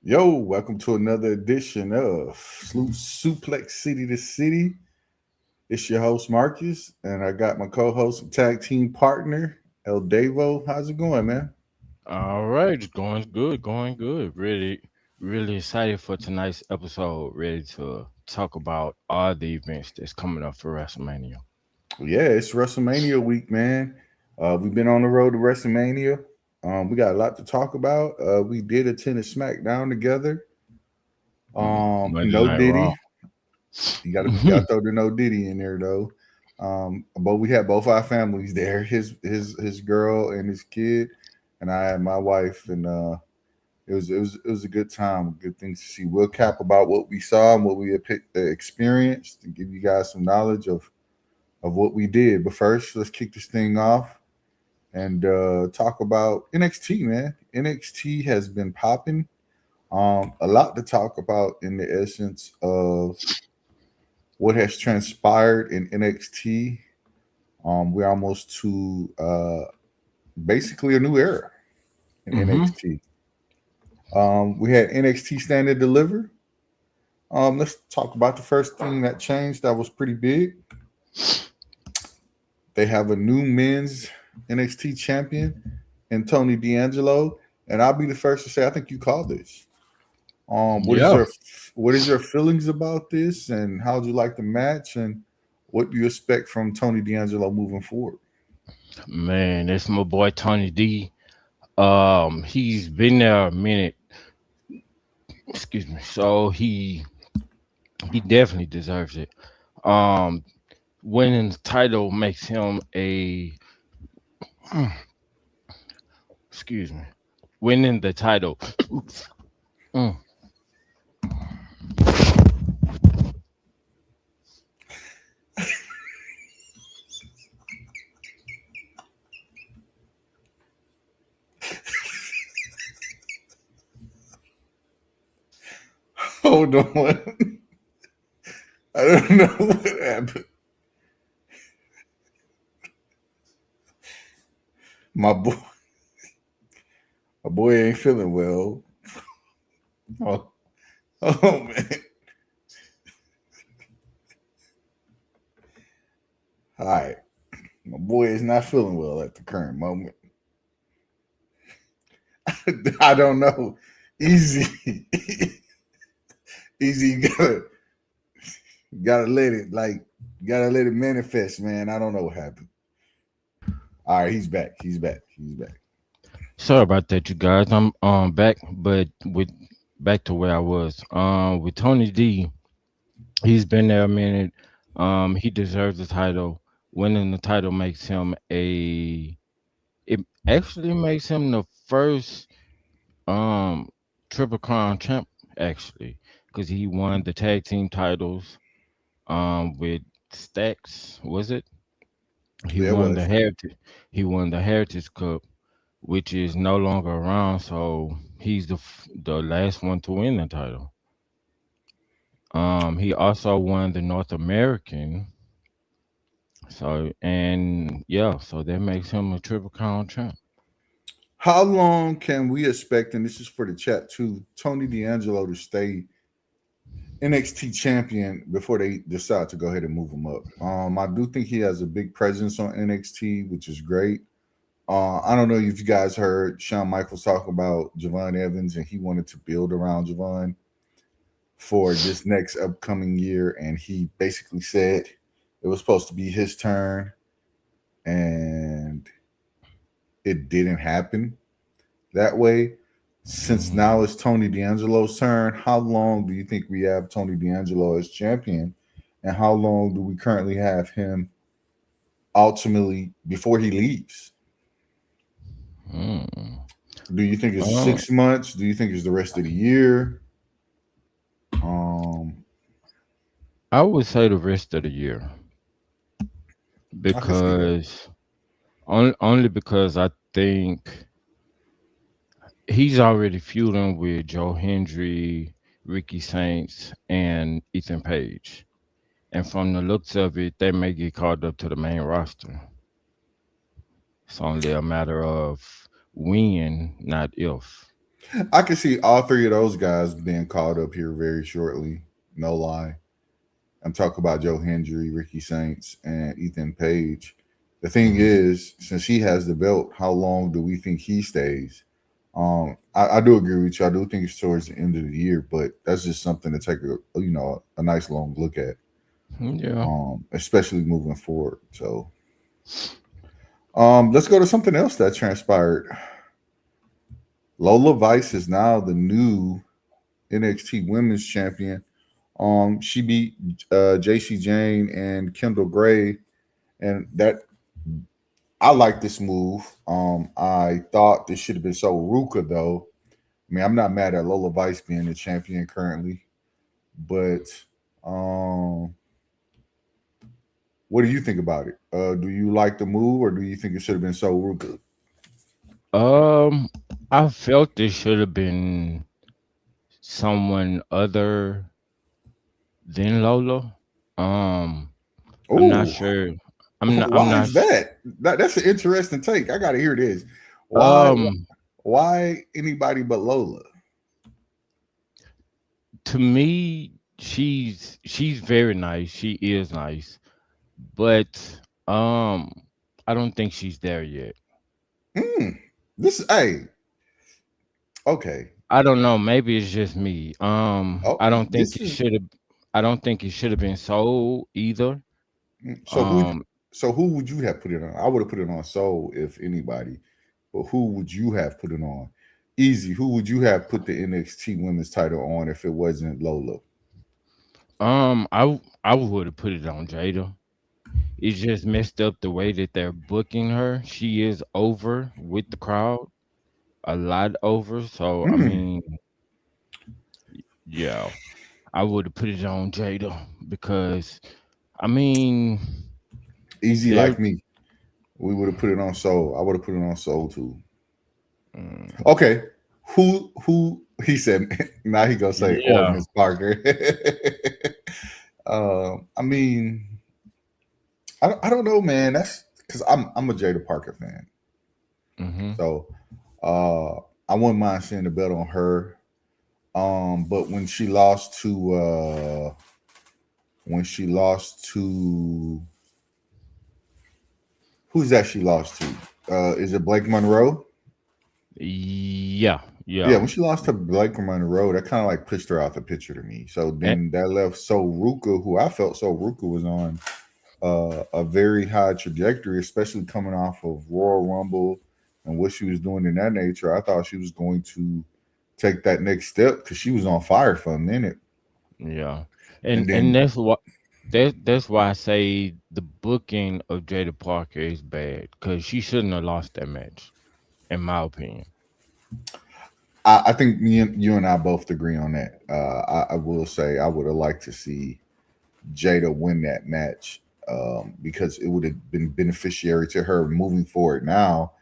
Yo, welcome to another edition of Suplex City to City. It's your host Marcus, and I got my co-host and tag team partner El Davo. How's it going, man? All right, it's going good, going good. Really excited for tonight's episode. Ready to talk about all the events that's coming up for WrestleMania. Yeah, it's WrestleMania week, man. We've been on the road to WrestleMania. We got a lot to talk about. We did attend a Smackdown together. Monday No Night Raw. Diddy. You gotta throw the no Diddy in there though. But we had both our families there. His girl and his kid, and I had my wife, and it was a good time, good things to see. We'll cap about what we saw and what we experienced, and give you guys some knowledge of what we did. But first, let's kick this thing off and talk about NXT. Man, NXT has been popping. A lot to talk about in the essence of what has transpired in NXT. We're almost to basically a new era in hmm NXT. We had NXT Stand and Deliver. Let's talk about the first thing that changed that was pretty big. They have a new men's NXT champion in Tony D'Angelo, and I'll be the first to say I think you called this. What is Yeah, your feelings about this, and how would you like the match, and what do you expect from Tony D'Angelo moving forward? man, that's my boy Tony D. He's been there a minute. Excuse me. So he definitely deserves it. Um, Winning the title makes him a excuse me. Winning the title. Mm. Hold on, I don't know what happened. My boy, my boy ain't feeling well. Oh, oh man. All right, my boy is not feeling well at the current moment. I don't know. Easy, easy. Gotta let it gotta let it manifest, man. I don't know what happened. All right, he's back. He's back. He's back. Sorry about that, you guys. I'm back, but with back to where I was. With Tony D, he's been there a minute. He deserves the title. Winning the title makes him a. It actually makes him the first um Triple Crown champ, actually, because he won the tag team titles with Stacks. Was it? He Yeah, it won the was. Heritage. He won the Heritage Cup, which is no longer around. So he's the last one to win the title. He also won the North American. So and yeah, so that makes him a Triple Crown champ. How long can we expect, and this is for the chat too, Tony D'Angelo to stay NXT champion before they decide to go ahead and move him up? I do think he has a big presence on NXT, which is great. I don't know if you guys heard Shawn Michaels talk about Javon Evans, and he wanted to build around Javon for this next upcoming year, and he basically said it was supposed to be his turn, and it didn't happen that way. Since Mhm. now it's Tony D'Angelo's turn, how long do you think we have Tony D'Angelo as champion? And how long do we currently have him ultimately before he leaves? Mm. Do you think it's Um, 6 months? Do you think it's the rest of the year? Um, I would say the rest of the year I can see that. because only because I think he's already feuding with Joe Hendry, Ricky Saints, and Ethan Page. And from the looks of it, they may get called up to the main roster. It's only a matter of when, not if. I can see all three of those guys being called up here very shortly. No lie. I'm talking about Joe Hendry, Ricky Saints, and Ethan Page. The thing Mhm. is, since he has the belt, how long do we think he stays? I do agree with you. I do think it's towards the end of the year, but that's just something to take a nice long look at, Yeah. especially moving forward. So, let's go to something else that transpired. Lola Vice is now the new NXT Women's Champion. She beat JC Jane and Kendall Gray, and that I like this move. I thought this should have been so Ruka though. I mean, I'm not mad at Lola Vice being the champion currently, but um, what do you think about it? Do you like the move, or do you think it should have been so Ruka? Um, I felt it should have been someone other than Lola. Um, I'm not Oh, sure. I'm not. I'm why not. is that? That's an interesting take. I got to hear this. Why? Um, Why anybody but Lola? to me, she's very nice. She is nice, but um, I don't think she's there yet. Hmm. This hey okay. I don't know. Maybe it's just me. Oh, I don't think this it is should have. I don't think it should have been sold either. so who? Um, So who would you have put it on? I would have put it on Soul if anybody, but who would you have put it on? Easy. Who would you have put the NXT Women's title on if it wasn't Lola? I would have put it on Jada. It's just messed up the way that they're booking her. She is over with the crowd, a lot over. So I Hmm. mean, yeah, I would have put it on Jada because I mean, Easy they're like me. We would have put it on Soul. I would have put it on Soul too. mm, Okay. Who he said now he gonna say or yeah. Miss Parker. I mean, I don't know, man. That's because I'm a Jada Parker fan. Hmm. So uh I wouldn't mind seeing the belt on her. But when she lost to who's that she lost to? Is it Blake Monroe? Yeah, Yeah, yeah. when she lost to Blake Monroe, that kind of like pushed her out the picture to me. So And, then that left So Ruka, who I felt So Ruka was on a very high trajectory, especially coming off of Royal Rumble and what she was doing in that nature. I thought she was going to take that next step because she was on fire for a minute, yeah, and and then that's why I say the booking of Jada Parker is bad because she shouldn't have lost that match, in my opinion. I think you and I both agree on that. I will say I would have liked to see Jada win that match because it would have been beneficiary to her moving forward now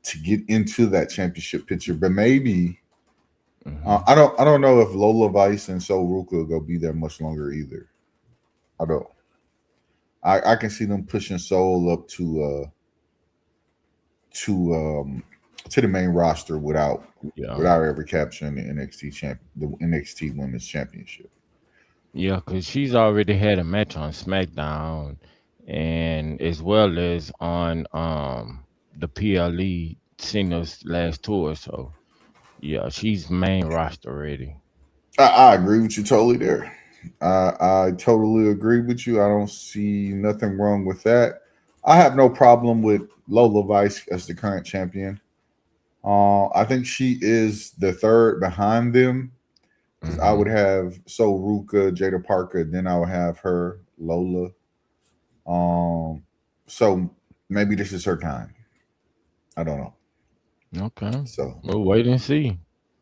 to get into that championship picture. But maybe Hmm. I don't know if Lola Vice and So Ruka will go be there much longer either. I don't. I can see them pushing Soul up to to the main roster Yeah, without ever capturing the NXT Women's Championship. yeah, because she's already had a match on Smackdown, and as well as on the PLE Cena's last tour. So yeah, she's main roster already. I agree with you totally there. I totally agree with you. I don't see nothing wrong with that. I have no problem with Lola Vice as the current champion. I think she is the third behind them because I would Hmm. have So Ruka, Jada Parker, then I would have her, Lola. Um, so maybe this is her time. I don't know. Okay, So we'll wait and see.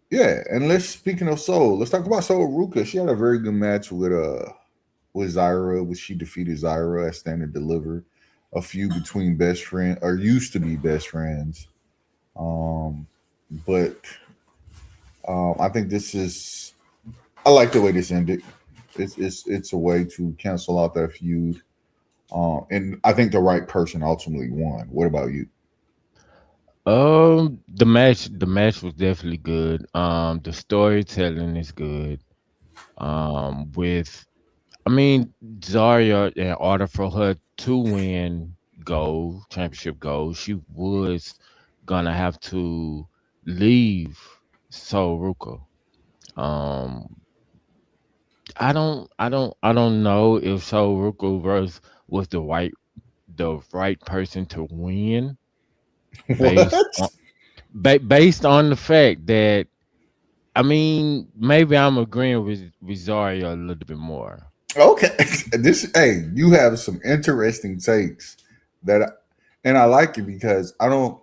yeah, and let's speaking of Soul, let's talk about Soul Ruka. She had a very good match with Zyra, which she defeated Zyra at Stand and Deliver, a feud between best friend or used to be best friends. Um, but I think this is I like the way this ended. It's a way to cancel out that feud. And I think the right person ultimately won. What about you? The match was definitely good. The storytelling is good. With I mean, Zarya, in order for her to win gold, championship gold, she was gonna have to leave Soruka. Um, I don't know if Soruka was the right person to win based What? on based on the fact that I mean maybe I'm agreeing with Zarya a little bit more. Okay, this hey, you have some interesting takes that, and I like it because I don't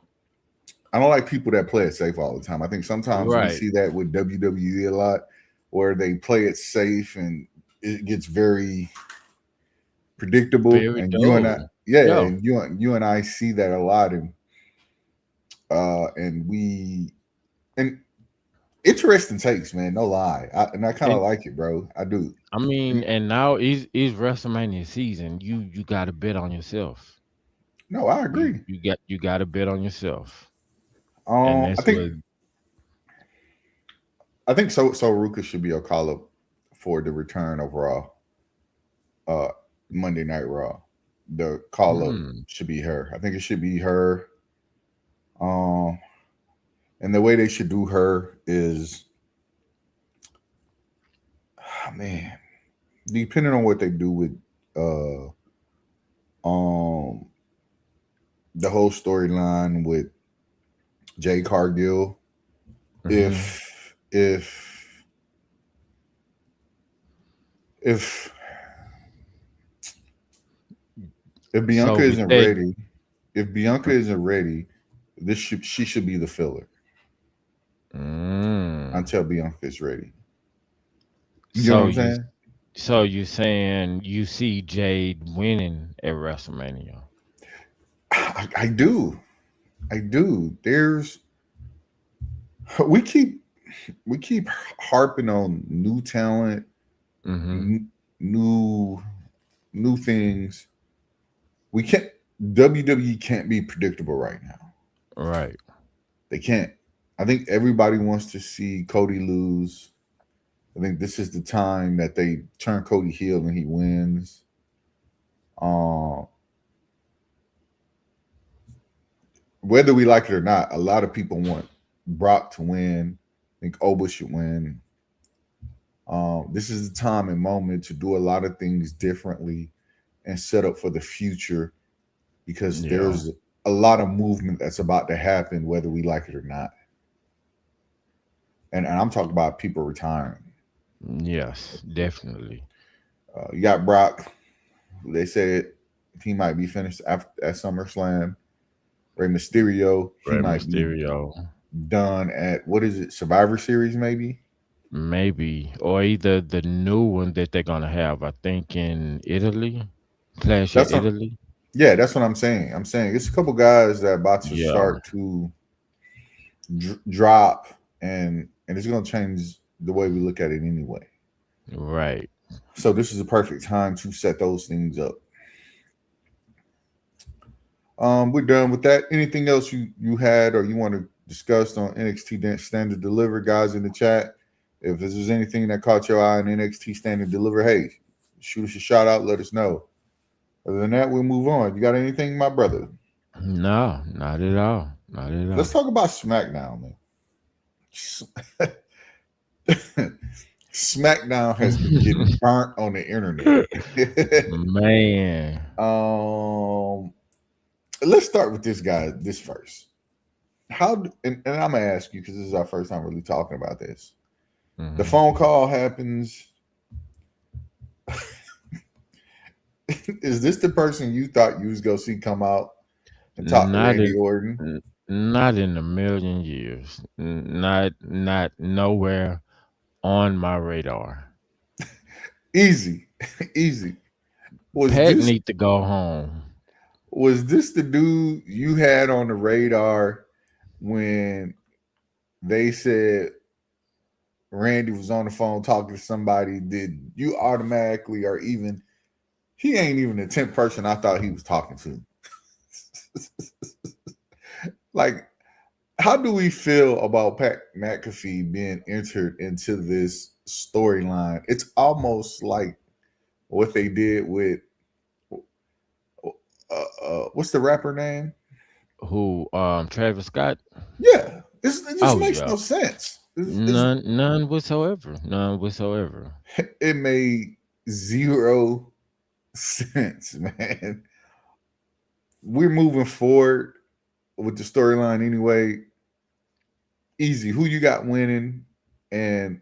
like people that play it safe all the time. I think sometimes we Right. see that with WWE a lot, where they play it safe and it gets very predictable. Very And you and I, dull. yeah, Yeah. and you and I see that a lot, and we and interesting takes, man. No lie, and I kind of And like it, bro. I do. I mean, and now is WrestleMania season. You got to bet on yourself. No, I You agree. you got you got to bet on yourself, and I that's think what. so. Ruka should be a call up for the return of Raw, uh, Monday Night Raw. The call up Hmm. should be her. I think it should be her. Um, and the way they should do her is, man, depending on what they do with uh um the whole storyline with Jay Cargill. Hmm. If if So Bianca with isn't that, ready, if Bianca isn't ready, this should she should be the filler mm, until Bianca is ready. You know what so I'm you saying? so you saying you see Jade winning at WrestleMania? I do. I do. We keep we keep harping on new talent, Hmm. n- new new things. We can't WWE can't be predictable right now. Right. They can't. I think everybody wants to see Cody lose. I think this is the time that they turn Cody heel and he wins. Um, whether we like it or not, a lot of people want Brock to win. I think Oba should win. This is the time and moment to do a lot of things differently and set up for the future because Yeah. there's a lot of movement that's about to happen, whether we like it or not. And I'm talking about people retiring. Yes, definitely. You got Brock. They said he might be finished after at SummerSlam. Rey Mysterio, he Rey might be Mysterio, done at what is it, Survivor Series maybe? maybe, or either the new one that they're gonna have. I think in Italy, Clash at That's what Italy. yeah, that's what I'm saying. I'm saying it's a couple guys that are about to Yeah. start to drop and it's going to change the way we look at it anyway. Right. So this is a perfect time to set those things up. We're done with that. Anything else you had or you want to discuss on NXT Standard Deliver, guys in the chat? If there's anything that caught your eye on NXT Standard Deliver, hey, shoot us a shout out. Let us know. Other than that, we'll move on. You got anything, my brother? No, not at all. Not at Let's all. talk about SmackDown, man. SmackDown has been getting burnt on the internet. Man. um, let's start with this guy. This first. And I'm gonna ask you because this is our first time really talking about this. The Hmm. phone call happens. Is this the person you thought you was gonna see come out and talk to Not Randy in Orton? not in a million years. Not nowhere on my radar. Easy, easy. Was Pat this need to go home. was this the dude you had on the radar when they said Randy was on the phone talking to somebody? Did you automatically or even he ain't even the 10th person I thought he was talking to? Like how do we feel about Pat McAfee being entered into this storyline? It's almost like what they did with what's the rapper name? Who? Travis Scott? Yeah, it just Oh makes yeah. no sense. None whatsoever. None whatsoever. It made zero sense, man. We're moving forward with the storyline anyway. Easy. Who you got winning? And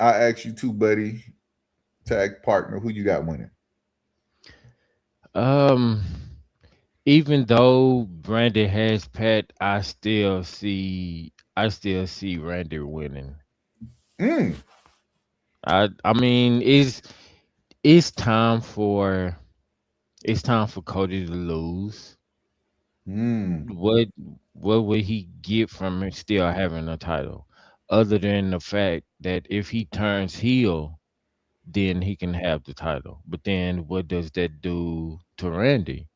I ask you too, buddy, tag partner, who you got winning? Um, Even though Randy has Pat, I still see Randy winning. Mm, I mean, it's time for Cody to lose. mm. What what would he get from it still having a title, other than the fact that if he turns heel, then he can have the title. But then what does that do to Randy?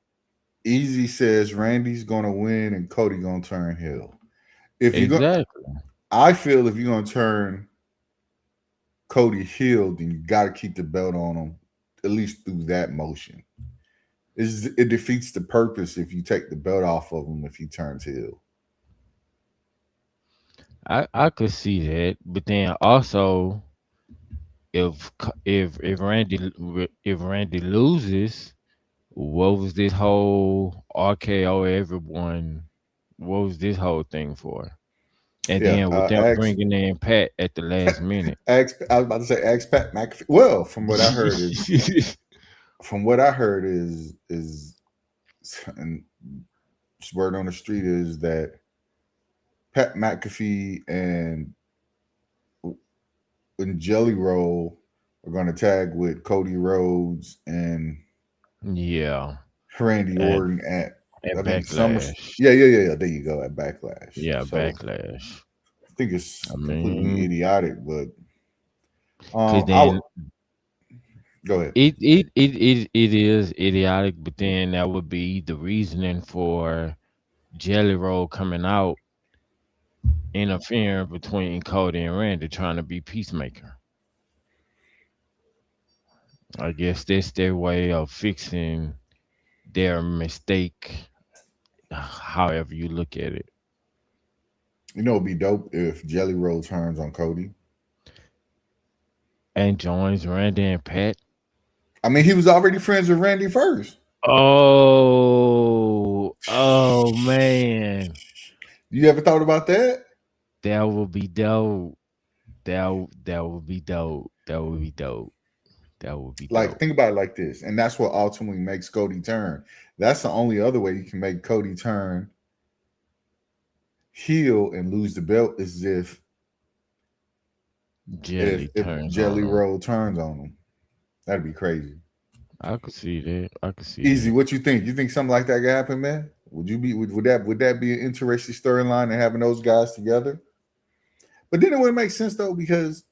Easy says Randy's gonna win and Cody gonna turn heel. If you're going, Exactly. I feel if you're gonna turn Cody heel, then you got to keep the belt on him at least through that motion. It defeats the purpose if you take the belt off of him if he turns heel. I could see that, but then also if Randy loses, what was this whole RKO everyone? What was this whole thing for? And Yeah, then with them bringing in Pat at the last minute. I was about to say ask Pat McAfee. Well, from what I heard and word on the street is that Pat McAfee and Jelly Roll are going to tag with Cody Rhodes and Yeah, Randy at Orton at at I think Summer. Backlash. Yeah. There you go at Backlash. Yeah, So Backlash. I think it's I completely mean, idiotic, but cause I would then go ahead. it is idiotic, but then that would be the reasoning for Jelly Roll coming out interfering between Cody and Randy, trying to be peacemaker. I guess that's their way of fixing their mistake, however you look at it. You know, it'd be dope if Jelly Roll turns on Cody. And joins Randy and Pat. I mean, he was already friends with Randy first. Oh man, You ever thought about that? that would be dope. That would be dope. That would be dope. That would be Like, dope. think about it like this, and that's what ultimately makes Cody turn. That's the only other way you can make Cody turn heel and lose the belt is Jelly if turns on Jelly them. Roll turns on him. That'd be crazy. I could see that. I could see Easy. that. What you think? You think something like that could happen, man? Would that be an interesting storyline and having those guys together? But then it wouldn't make sense though because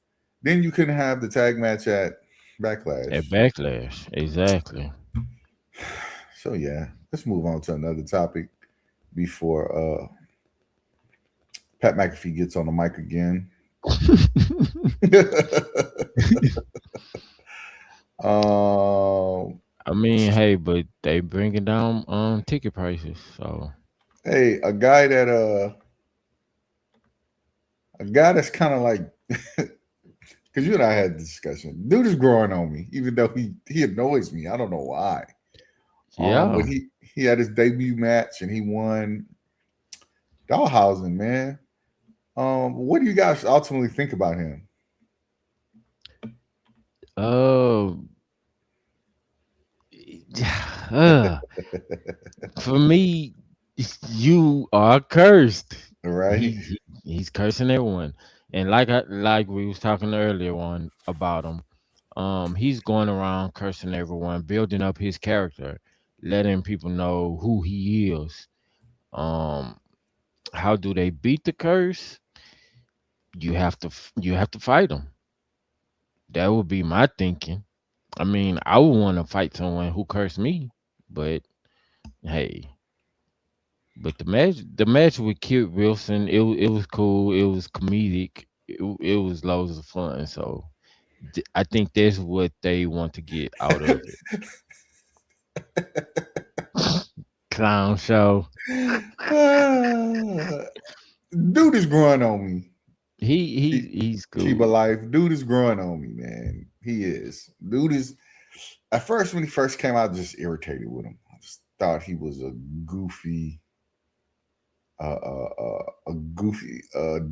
then you couldn't have the tag match at Backlash. At Backlash, exactly. So yeah, let's move on to another topic before Pat McAfee gets on the mic again. um, I mean, hey, but they bringing down ticket prices, so hey, a guy that's kind of like because you and I had this discussion. Dude is growing on me, even though he annoys me. I don't know why. But yeah. he had his debut match and he won Dollhausen, man. What do you guys ultimately think about him? Uh, uh for me, you are cursed. Right? He's cursing everyone, and like we was talking earlier on about him. He's going around cursing everyone, building up his character, letting people know who he is. Um, how do they beat the curse? You have to fight him. That would be my thinking. I mean, I would want to fight someone who cursed me, but hey, But the match with Kit Wilson, it was cool. It was comedic. It was loads of fun. So I think that's what they want to get out of it. Clown show. Ah, dude is growing on me. He Keep, he's keep cool. alive. Dude is growing on me, man. He is. Dude is. At first, when he first came out, just irritated with him. I just thought he was a goofy, a goofy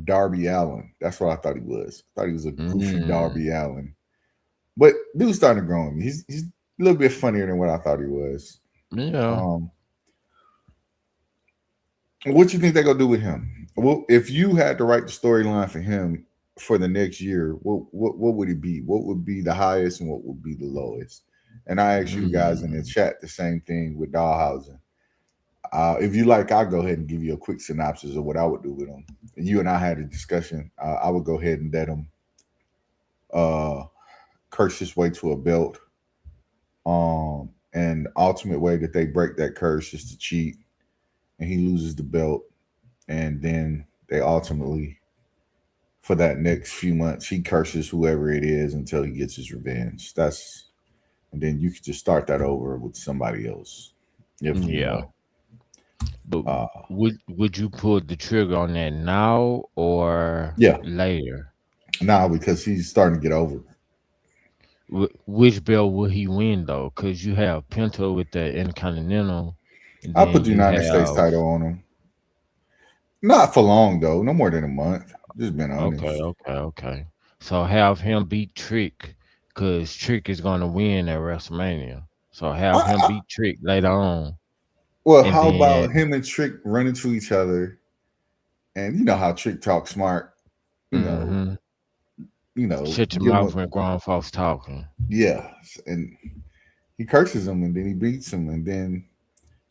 Darby Allen. That's what I thought he was. I thought he was a goofy Mm, Darby Allen. But dude's starting to grow on me. He's a little bit funnier than what I thought he was. yeah. Um, what you think they gonna do with him? Well, if you had to write the storyline for him for the next year, what would it be? What would be the highest and what would be the lowest? And I asked you guys in the Mm, chat the same thing with Dahlhausen. If you like, I'll go ahead and give you a quick synopsis of what I would do with him. And you and I had a discussion. I would go ahead and let him uh, curse his way to a belt. And ultimate way that they break that curse is to cheat, and he loses the belt, and then they ultimately, for that next few months, he curses whoever it is until he gets his revenge. That's and then you could just start that over with somebody else, if you yeah. know. But Uh, would you pull the trigger on that now or yeah, later? now because he's starting to get over. Which belt will he win though? Because you have Pinto with the Intercontinental, and I'll then put the you United States have title on him. Not for long though, no more than a month. Just being okay, honest. okay, okay. So have him beat Trick, because Trick is gonna win at WrestleMania. So have him beat Trick later on, Well, and how about then him and Trick run into each other, and you know how Trick talks smart. You know, mm-hmm, you know, shut your give him mouth a when grown folks talking. yeah, and he curses him, and then he beats him, and then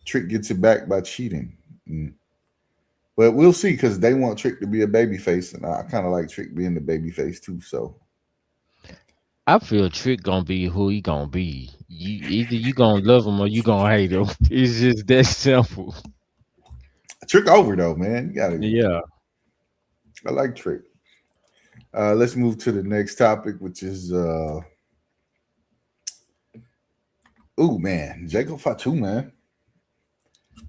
Trick gets it back by cheating. Mm. But we'll see because they want Trick to be a baby face, and I kind of like Trick being the baby face too. So I feel Trick gonna be who he gonna be. Either you gonna love him or you gonna hate him. It's just that simple. Trick over though, man. You gotta. Yeah. I like Trick. Let's move to the next topic, which is ooh man, Jacob Fatu, man.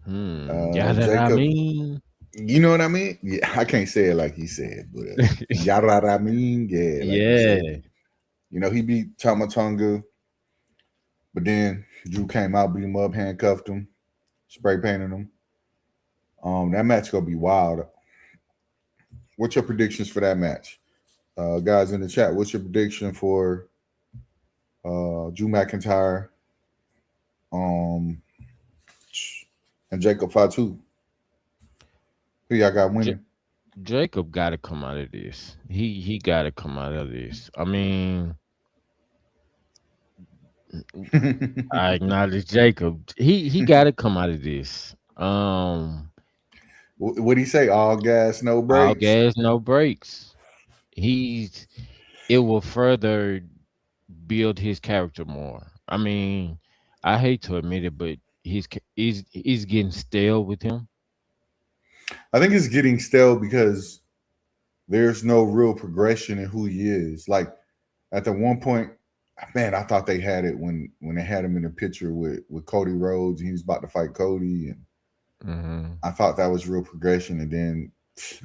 Yeah, that I Jacob, mean. you know what I mean? Yeah, I can't say it like he said, but yada I mean, yeah, like he said. Yeah. You know, he beat Tamatonga, but then Drew came out, beat him up, handcuffed him, spray painted him. That match gonna be wild. What's your predictions for that match? Guys in the chat, what's your prediction for Drew McIntyre um, and Jacob Fatu? Who y'all got J- winning? Jacob got to come out of this. He got to come out of this. I mean, I acknowledge Jacob. He got to come out of this. What do he say? All gas, no All brakes. gas, no brakes. He's it will further build his character more. I mean, I hate to admit it, but he's getting stale with him. I think it's getting stale because there's no real progression in who he is. Like at the one point, man, I thought they had it when they had him in the picture with Cody Rhodes. And he was about to fight Cody, and Hmm. I thought that was real progression. And then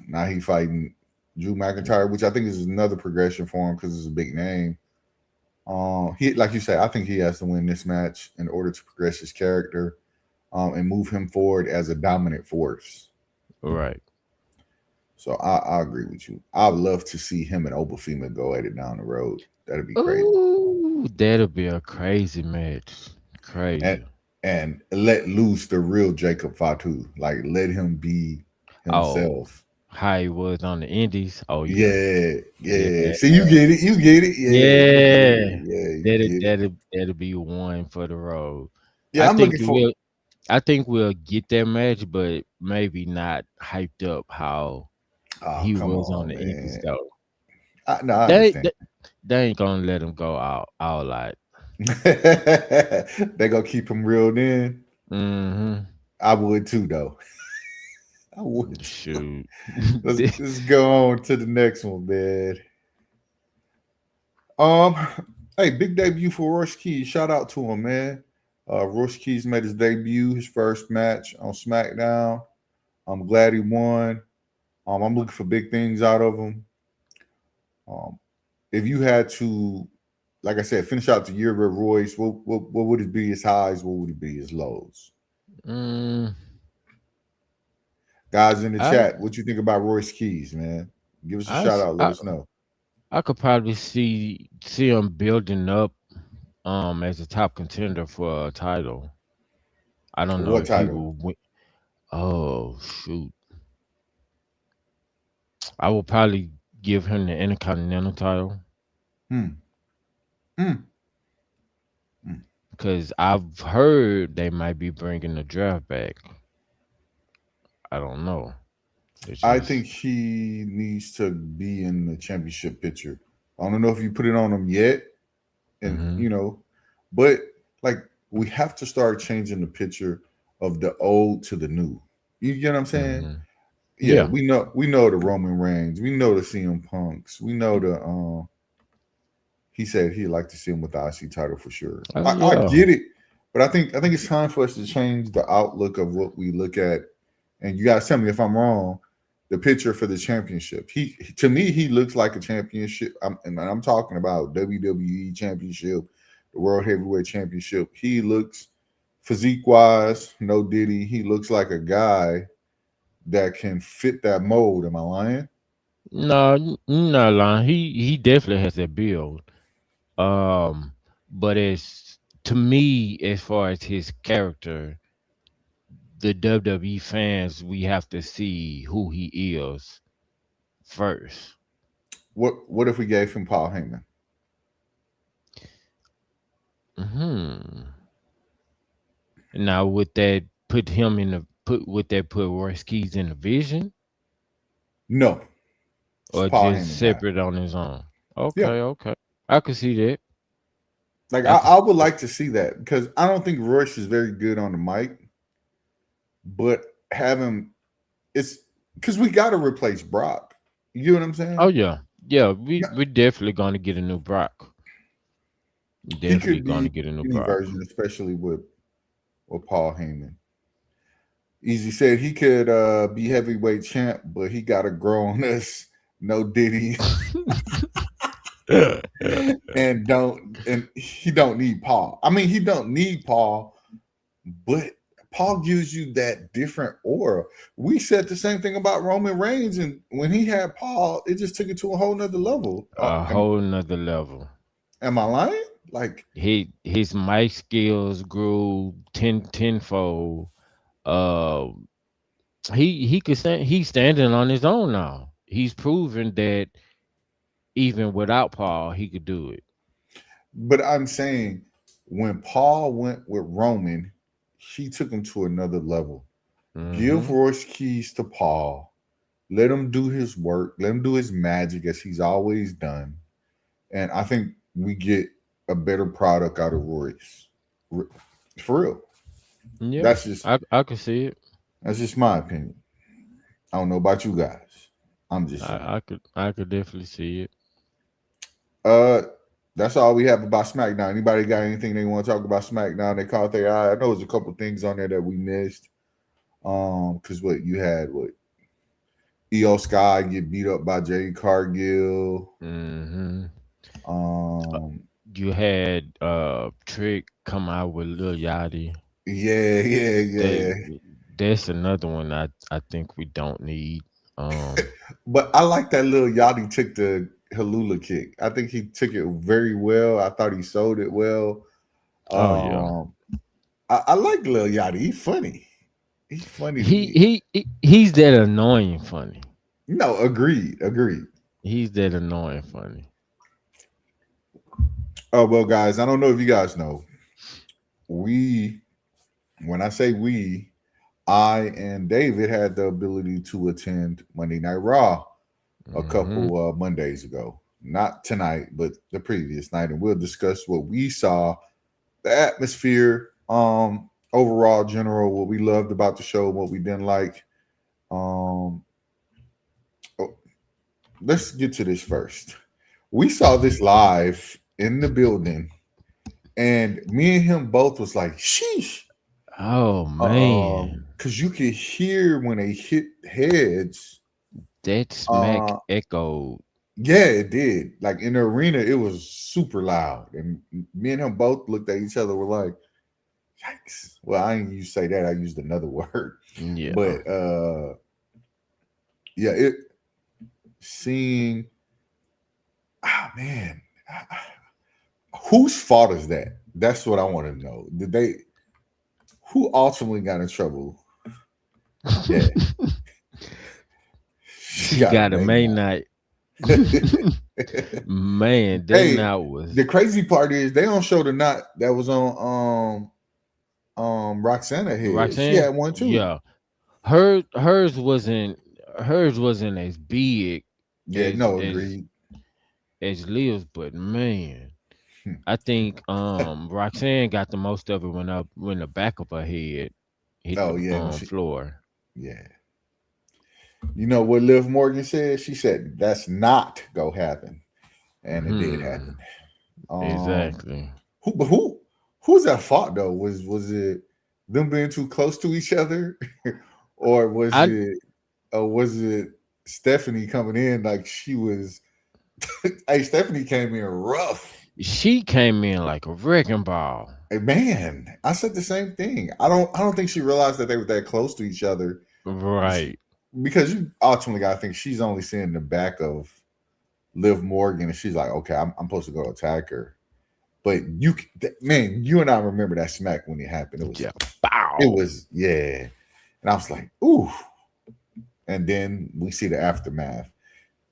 now he fighting Drew McIntyre, which I think is another progression for him because it's a big name. He like you said, I think he has to win this match in order to progress his character and move him forward as a dominant force. Right. So I agree with you. I'd love to see him and Obafemi go at it down the road. That'd be crazy. Ooh, that'll be a crazy match. And Crazy. and let loose the real Jacob Fatu. Like let him be Oh, himself. how he was on the Indies. Oh yeah. Yeah, Yeah. yeah. See, you get it. You get it. Yeah, you get it. Yeah. Yeah, you That'll get it. that'll that'll be one for the road. I Yeah, I'm think looking for. we'll I think we'll get that match, but maybe not hyped up how Oh, he come was on on, the Indies man. though. No, I They understand. they, they ain't gonna let him go out all out. They gonna keep him reeled in. Mm-hmm. I would too, though. I would. Shoot. Let's go on to the next one, man. Um, hey, big debut for Royce Keys. Shout out to him, man. Royce Keys made his debut, his first match on SmackDown. I'm glad he won. I'm looking for big things out of him. Um, if you had to, like I said, finish out the year with Royce, what would it be his highs? What would it be his lows? mm, Guys in the I chat, what you think about Royce Keys, man? Give us a I shout s- out. Let us know. I could probably see him building up as a top contender for a title. I don't For know what if he title? will win. Oh shoot. I will probably give him the Intercontinental title Hmm. Hmm. Hmm. because I've heard they might be bringing the draft back. I don't know. It's I just think he needs to be in the championship picture. I don't know if you put it on him yet, and hmm but like we have to start changing the picture of the old to the new. You get what I'm saying? hmm Yeah, Yeah. we know the Roman Reigns, we know the CM Punks, we know the he said he'd like to see him with the IC title for sure. Oh I yeah. get it, but I think it's time for us to change the outlook of what we look at. And you guys tell me if I'm wrong. The picture for the championship. He to me he looks like a championship. I'm talking about WWE championship, the World Heavyweight Championship. He looks physique wise, no Diddy. He looks like a guy that can fit that mold. Am I lying? No, you're not lying. He definitely has that build. Um, but as to me, as far as his character, the WWE fans, we have to see who he is first. What if we gave him Paul Heyman? Hmm. Now, would that put him in the put? Would that put Royce Keys in the vision, No, it's or Paul just Heyman guy. separate on his own? Yeah, Okay, okay. I could see that. like I could. I would like to see that because I don't think Rush is very good on the mic, but have him. It's because we got to replace Brock. You know what I'm Oh saying? yeah, yeah. We definitely gonna get a new Brock. He Definitely could gonna be get a new any Brock. version, especially with Paul Heyman. Easy said he could be heavyweight champ, but he got to grow on us. No Diddy, and he don't need Paul. I mean, he don't need Paul, but Paul gives you that different aura. We said the same thing about Roman Reigns, and when he had Paul, it just took it to a whole nother level. A whole nother level. Am I lying? Like, His mic skills grew tenfold. Uh, he could stand. He's standing on his own now. He's proven that even without Paul, he could do it. but I'm saying when Paul went with Roman, he took him to another level. Give hmm Royce Keys to Paul. Let him do his work. Let him do his magic as he's always done. And I think we get a better product out of Royce. For real. Yeah, That's just I could see it. that's just my opinion. I don't know about you guys. I'm just saying. I could definitely see it. Uh that's all we have about SmackDown. Anybody got anything they want to talk about SmackDown? They caught their eye. I know there's a couple things on there that we missed. Because what you had, what EO Sky get beat up by Jay Cargill. hmm Um, You had Trick come out with Lil Yachty. yeah, yeah, That yeah. that's another one I think we don't need. Um. But I like that little Yachty took the Halula kick. I think he took it very well. I thought he sold it well. Oh yeah. Um, I like Lil Yachty. He funny. He's funny to He me. he he- he's that annoying funny. No, agreed, agreed. He's that annoying funny. Oh well, guys. I don't know if you guys know. We, when I say we, I and David had the ability to attend Monday Night Raw a hmm couple Mondays ago. Not tonight, but the previous night, and we'll discuss what we saw, the atmosphere, overall general, what we loved about the show, what we didn't like, Um, oh, let's get to this first. We saw this live in the building, and me and him both was like, "Sheesh," Oh man, because you could hear when they hit heads. that smack Uh, echoed. yeah, it did. Like in the arena, it was super loud, and me and him both looked at each other. We're like, "Yikes!" Well, I didn't use say that. I used another word, Yeah. but yeah, it seeing. Ah, man, whose fault is that? That's what I want to know. Did they? Who ultimately got in trouble? Yeah, she She got a got a May May night. night. Man, that Hey, night was the crazy part is they don't show the knot that was on Roxana head. She Roxanne. had one too. Yeah, hers wasn't as big Yeah, as no, as agreed. as Leo's, but man, I think Roxanne got the most of it when the back of her head hit Oh the yeah, floor. yeah. You know what Liv Morgan said? She said that's not gonna happen, and it did Hmm. happen. Um, Exactly. who's at fault though? Was it them being too close to each other, or I was it Stephanie coming in like she was? Hey, Stephanie came in rough. She came in like a wrecking ball. Hey, man, I said the same thing. I don't think she realized that they were that close to each other Right. because you ultimately got to think she's only seeing the back of Liv Morgan, and she's like, okay, I'm supposed to go attack her. But man, you and I remember that smack when it happened. Yeah. It Bow. was, yeah. And I was like, ooh. And then we see the aftermath.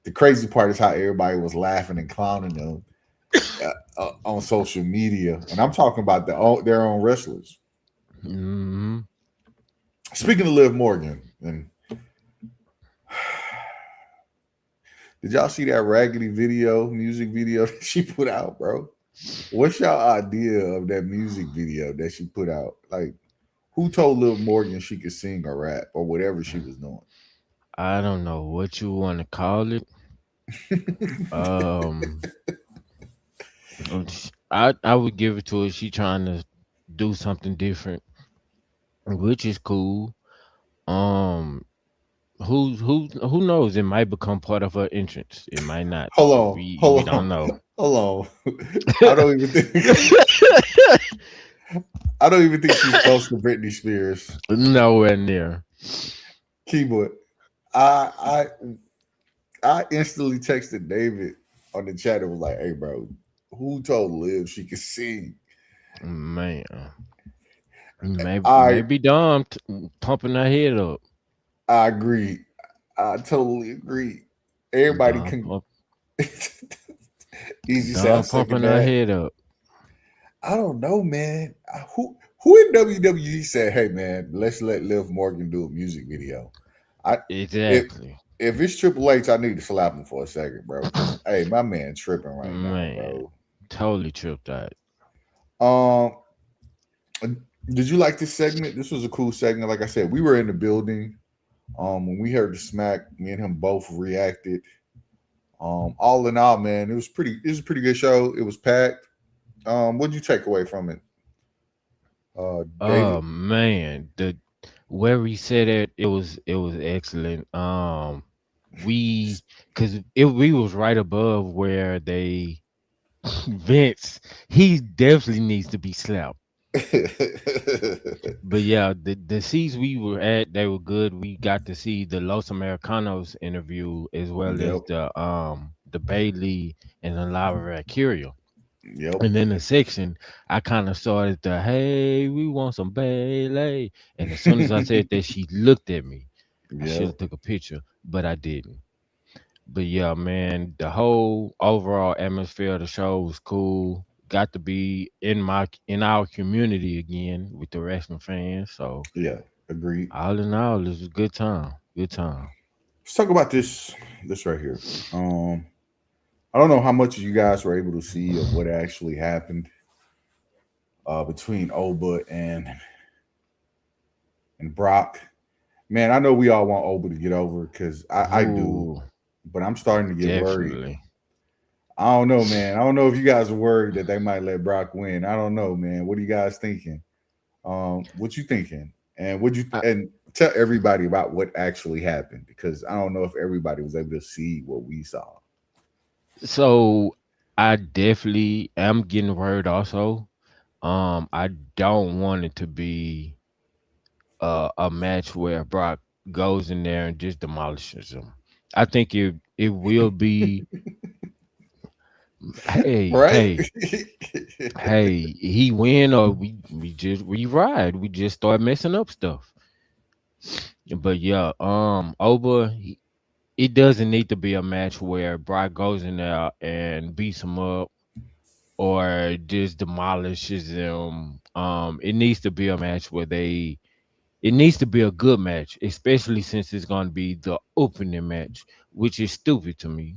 The crazy part is how everybody was laughing and clowning them on social media, and I'm talking about their own wrestlers. Hmm. Speaking of Liv Morgan, and did y'all see that raggedy music video that she put out, bro? What's y'all idea of that music video that she put out? Like, who told Liv Morgan she could sing or rap or whatever she was doing? I don't know what you want to call it. Um, I would give it to her. She trying to do something different, which is cool. Um, who knows? It might become part of her entrance. It might not. We Hold don't on, know. hold on. I don't even think I don't even think she's close to Britney Spears. Nowhere near. Keyboard. I I instantly texted David on the chat and was like, "Hey, bro, who told Liv she could sing?" Man, maybe I maybe Dom pumping her head up. I agree. I totally agree. Everybody Dom can. pump, Easy say I Dom second pumping her that. head up. I don't know, man. Who in WWE said, "Hey, man, let's let Liv Morgan do a music video"? I if Exactly. if it's Triple H, I need to slap him for a second, bro. Because hey, my man tripping right now, Man, bro. totally tripped out. Um, did you like this segment? This was a cool segment. Like I said, we were in the building. When we heard the smack, me and him both reacted. All in all, man, it was pretty. It was a pretty good show. It was packed. What did you take away from it, David? Oh man, the where we said it was excellent. We because it we was right above where they Vince. He definitely needs to be slapped. But yeah, the seats we were at, they were good. We got to see the Los Americanos interview as well as Yep. the Bailey and the Lava Curio. Yep. And in the section, I kind of started the hey, we want some Bailey. And as soon as I said that, she looked at me. I should Yep. have took a picture, but I didn't. But yeah, man, the whole overall atmosphere of the show was cool. Got to be in our community again with the wrestling fans. So Yeah. Agreed. all in all, it was a good time. Good time. Let's talk about this right here. I don't know how much you guys were able to see of what actually happened between Oba and Brock. Man, I know we all want Oba to get over because I do, Ooh, but I'm starting to get worried. definitely. I don't know, man. I don't know if you guys are worried that they might let Brock win. I don't know, man. What are you guys thinking? What you thinking? And would you I, and tell everybody about what actually happened because I don't know if everybody was able to see what we saw. so I definitely am getting worried also. I don't want it to be a match where Brock goes in there and just demolishes him. I think it will be. Hey, Right? hey, hey, he win or we ride. We just start messing up stuff. But yeah, Oba, it doesn't need to be a match where Brock goes in there and beats him up or just demolishes them. It needs to be a match where it needs to be a good match, especially since it's going to be the opening match, which is stupid to me.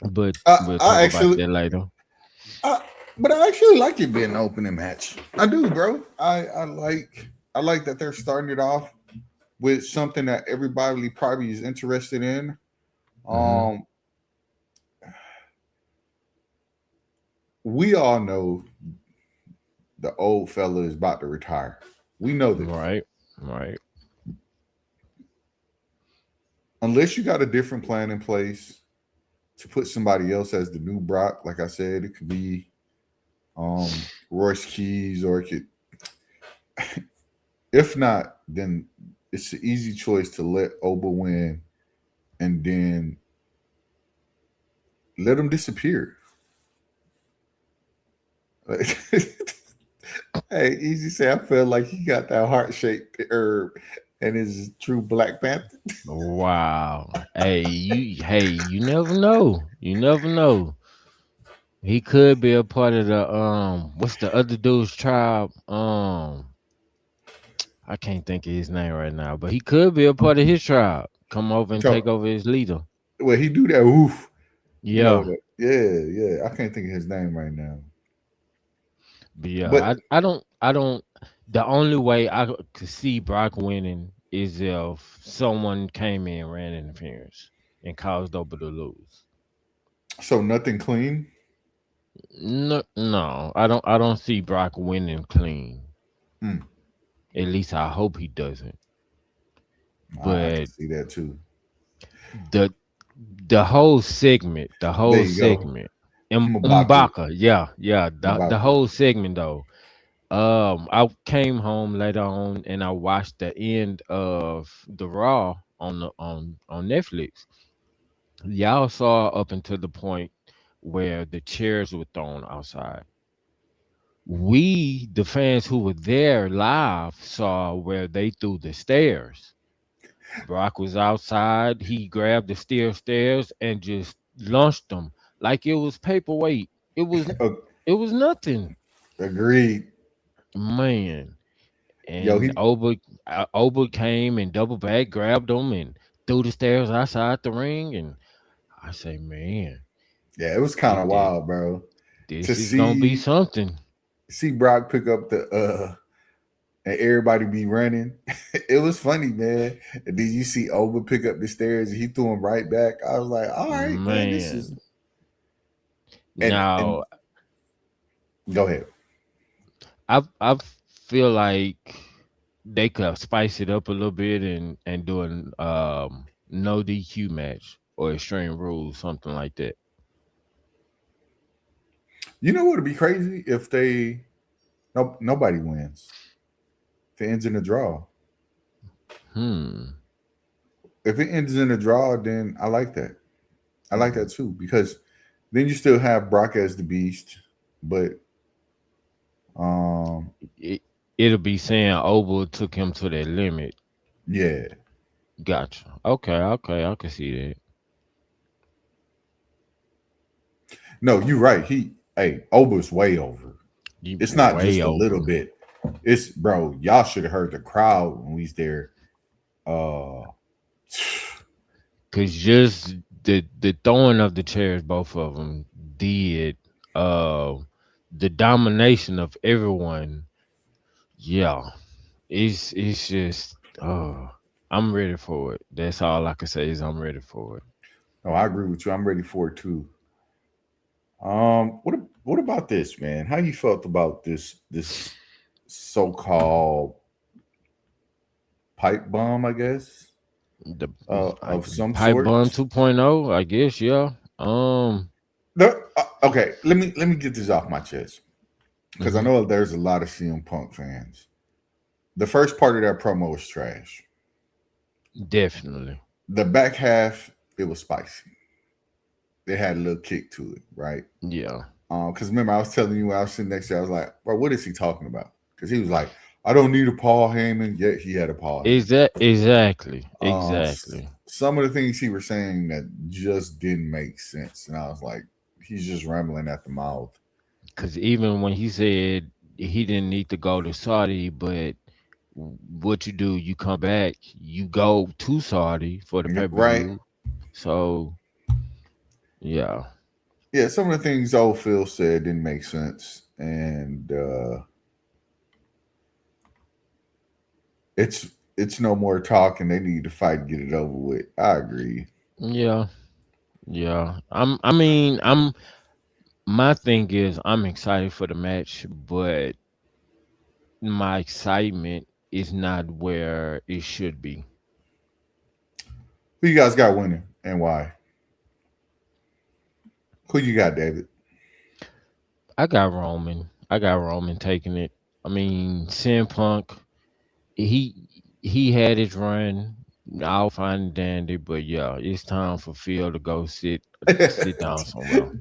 But we'll talk I about actually, that later. I, but I actually like it being an opening match. I do, bro. I like that they're starting it off with something that everybody probably is interested in. Hmm. Um, we all know the old fella is about to retire. We know this. Right, right. Unless you got a different plan in place to put somebody else as the new Brock, like I said, it could be Royce Keys, or it could. If not, then it's an easy choice to let Oba win and then let him disappear. Like, hey, easy say I felt like he got that heart shaped herb and is true Black Panther. Wow. You never know. You never know. He could be a part of the what's the other dude's tribe? I can't think of his name right now, but he could be a part of his tribe. Come over and take So, over his leader. well, he do that. Oof, you know Yeah. that. Yeah, yeah. I can't think of his name right now. But yeah, But I don't the only way could see Brock winning is if someone came in, ran interference, and caused Oba to lose. so nothing clean. No, no, I don't see Brock winning clean. Hmm. At least I hope he doesn't. I can But see that too. the the There whole you go. segment, Mabaka. Mbaka, yeah, yeah, the Mabaka. whole segment though. I came home later on and I watched the end of the Raw on Netflix. Y'all saw up until the point where the chairs were thrown outside. We, the fans who were there live, saw where they threw the stairs. Brock was outside. He grabbed the stairs and just launched them like it was paperweight. It was nothing, Agreed. man. Yo, And he Oba came and double back, grabbed him, and threw the stairs outside the ring. And I say, man, yeah, it was kind this of this, wild, bro. To this is gonna be something. see Brock pick up the and everybody be running. It was funny, man. And then you see Oba pick up the stairs and he threw him right back. I was like, all right, man, this is Man, and now go ahead. I feel like they could spice it up a little bit and do an no DQ match or Extreme Rules, something like that. You know what would be crazy if they nobody wins. If it ends in a draw. Hmm. If it ends in a draw, then I like that. I like Hmm. that too because then you still have Brock as the beast, but um It it'll be saying Oval took him to that limit. yeah. Gotcha. Okay, okay, I can see that. No, you're right. Hey, Oba's way over. You It's not way just a little over. bit. It's bro, y'all should have heard the crowd when we was there. Uh Cause just the throwing of the chairs, both of them did uh the domination of everyone. Yeah, it's just I'm ready for it. That's all I can say is I'm ready for it. No, I agree with you. I'm ready for it too. What about this, man? How you felt about this so-called pipe bomb? I guess The I, of some Pipe sort. Bomb 2.0, I guess, yeah. Okay, let me get this off my chest because I Mhm, know there's a lot of CM Punk fans. The first part of that promo was trash. definitely. The back half, it was spicy. It had a little kick to it, right? Yeah. Because remember, I was telling you when I was sitting next to you, I was like, bro, what is he talking about? Because he was like, I don't need a Paul Heyman, yet he had a Paul Heyman. Exactly. S- Exactly. some of the things he was saying that just didn't make sense. And I was like, he's just rambling at the mouth. Cause even when he said he didn't need to go to Saudi, but what you do, you come back, you go to Saudi for the pay per Right? view. So yeah, Yeah, some of the things old Phil said didn't make sense. And it's it's no more talking. They need to fight and get it over with. I agree. yeah, yeah. I'm. My thing is, I'm excited for the match, but my excitement is not where it should be. Who you guys got winning and why? Who you got, David? I got Roman. I got Roman taking it. I mean, CM Punk. He had his run. All fine and dandy, but yeah, it's time for Phil to go sit down somewhere.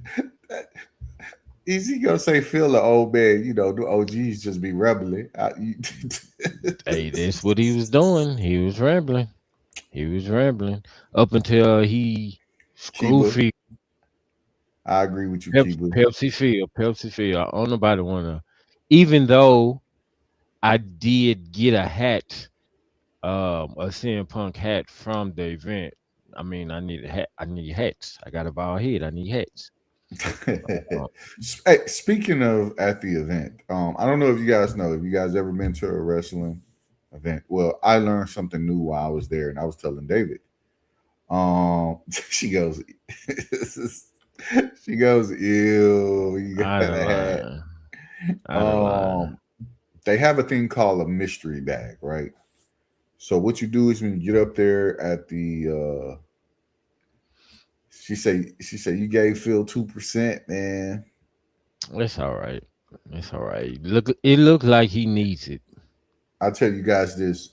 Is he gonna say Phil the old man? You know, the OGs just be rebelling. Hey, that's what he was doing. He was rambling. He was rambling up until he screw Kiba, Phil. I agree with you, Kiba. Pepsi Phil. I don't nobody wanna. Even though I did get a hat, a CM Punk hat from the event. I mean, I need a hat. I need hats. I got a bald head. I need hats. Uh, Hey, speaking of at the event, I don't know if you guys know if you guys ever been to a wrestling event. Well, I learned something new while I was there, and I was telling David. She goes, she goes, ew, you I got don't a hat. lie. I don't lie. Um, they have a thing called a mystery bag, right? So what you do is when you get up there at the she say you gave Phil 2%, man. It's all right. It's all right. Look, it looks like he needs it. I'll tell you guys this.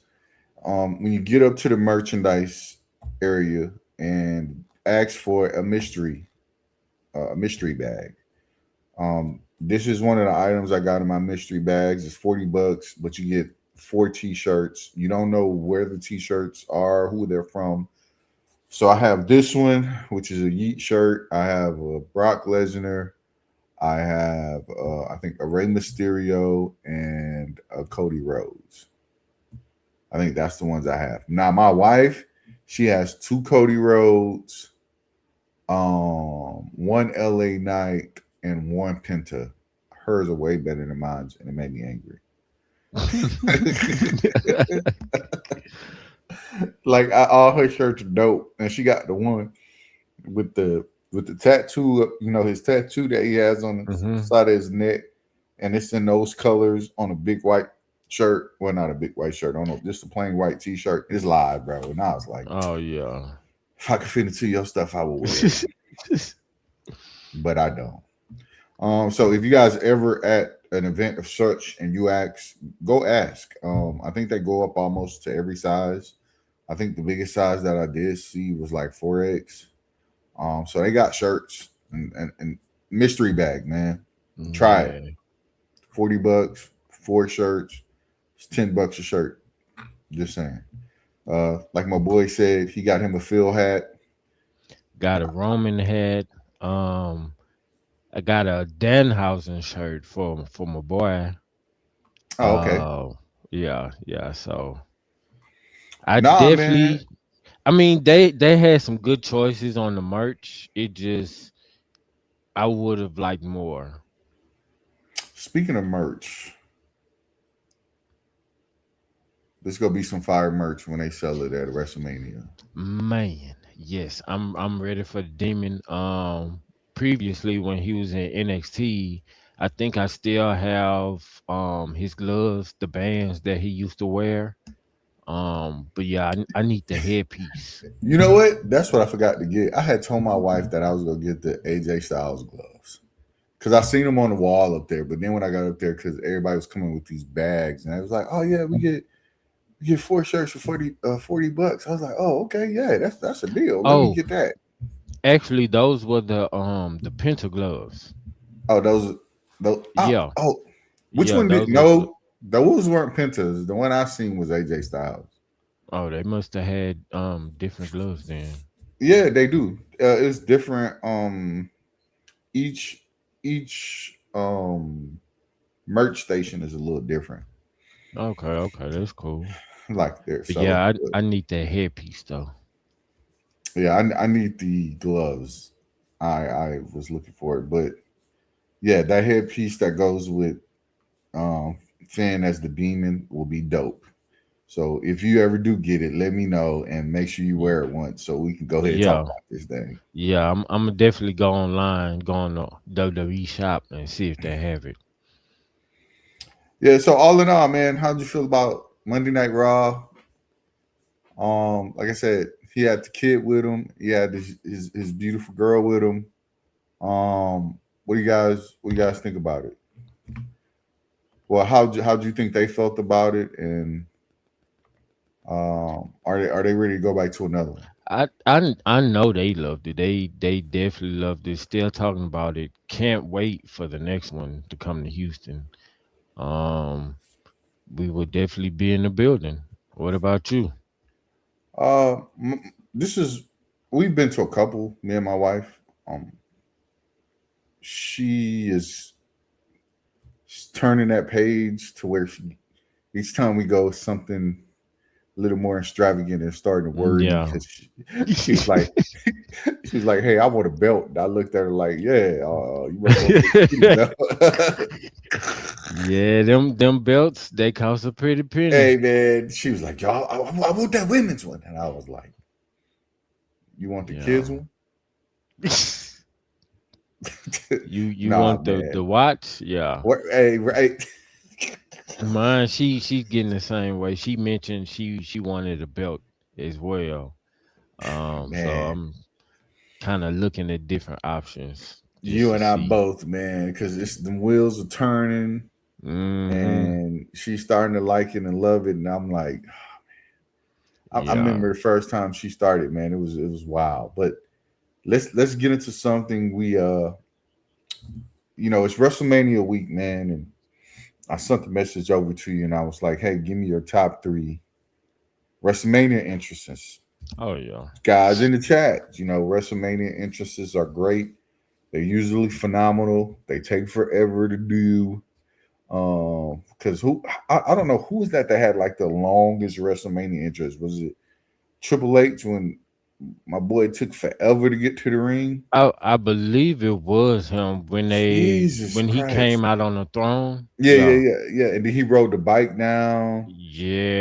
When you get up to the merchandise area and ask for a mystery bag. This is one of the items I got in my mystery bags. It's $40, but you get 4 t-shirts. You don't know where the t-shirts are, who they're from. So I have this one, which is a Yeet shirt. I have a Brock Lesnar. I have, I think, a Rey Mysterio and a Cody Rhodes. I think that's the ones I have. Now, my wife, she has two Cody Rhodes, one LA Knight, and one Penta. Hers are way better than mine, and it made me angry. Like all her shirts are dope, and she got the one with the tattoo. You know his tattoo that he has on the hmm side of his neck, and it's in those colors on a big white shirt. Well, not a big white shirt. I don't know, just a plain white t-shirt. It's live, bro. And I was like, Oh yeah. if I could fit into your stuff, I would wear it, but I don't. So if you guys ever at an event of such and you ask, go ask. I think they go up almost to every size. I think the biggest size that I did see was like 4X. So they got shirts and mystery bag, man. Try it. Yeah. $40, 4 shirts. It's $10 a shirt. Just saying. Like my boy said, he got him a Phil hat. Got a Roman hat. Um, I got a Danhausen shirt for my boy. Oh, okay. Uh, yeah, yeah. So I Nah, man. definitely. I mean, they had some good choices on the merch. It just I would have liked more. Speaking of merch, There's gonna be some fire merch when they sell it at WrestleMania. Man, yes, I'm ready for the Demon. Previously when he was in NXT, I think I still have his gloves, the bands that he used to wear. But yeah, I need the headpiece. You know what? That's what I forgot to get. I had told my wife that I was gonna get the AJ Styles gloves because I seen them on the wall up there. But then when I got up there, because everybody was coming with these bags, and I was like, "Oh yeah, we get four shirts for 40 bucks." I was like, "Oh okay, yeah, that's a deal. Let me Oh, get that." actually, those were the Penta gloves. Oh those Yeah, oh which yeah, one did those was the. no? Those weren't Pentas. The one I seen was AJ Styles. Oh, they must have had different gloves then. Yeah, they do. It's different. Each each merch station is a little different. Okay, okay, that's cool. Like there. But So yeah, I need that headpiece though. yeah, I need the gloves. I was looking for it, but yeah, that headpiece that goes with um Finn as the demon will be dope. So if you ever do get it, let me know and make sure you Y- wear it once so we can go ahead and talk Yeah, about this thing. yeah, I'm gonna definitely go online, go on the WWE shop and see if they have it. Yeah, so all in all, man, how'd you feel about Monday Night Raw? Like I said, he had the kid with him. He had his beautiful girl with him. What do you guys think about it? Well, how'd you think they felt about it, and are they ready to go back to another one? I know they loved it. They definitely loved it. Still talking about it. Can't wait for the next one to come to Houston. Um, we will definitely be in the building. What about you? This is we've been to a couple. Me and my wife. Um, she is turning that page to where each time we go something a little more extravagant and starting to worry me Yeah. because she was like she was like, "Hey, I want a belt." And I looked at her like, "Yeah, you must want the kitty belt." Yeah, them belts they cost a pretty penny. Hey man, she was like, "Y'all, I want that women's one," and I was like, "You want the kids Yeah. one?" You Nah, want the man. watch? Yeah. What? Hey, right? Mine, she's getting the same way. She mentioned she wanted a belt as well. So Man, I'm kind of looking at different options just you to and I see. both, man, because it's the wheels are turning, Mm-hmm. and she's starting to like it and love it, and I'm like, I Yeah. remember the first time she started, man, it was wild. But let's get into something it's WrestleMania week, man, and I sent the message over to you, and I was like, hey, give me your top three WrestleMania entrances, Oh yeah. guys in the chat. WrestleMania entrances are great. They're usually phenomenal. They take forever to do. Because I don't know who is that had like the longest WrestleMania entrance. Was it Triple H when my boy took forever to get to the ring? I believe it was him Jesus when he Christ. came out on the throne. Yeah, yeah, Yeah. yeah, yeah. And then he rode the bike down,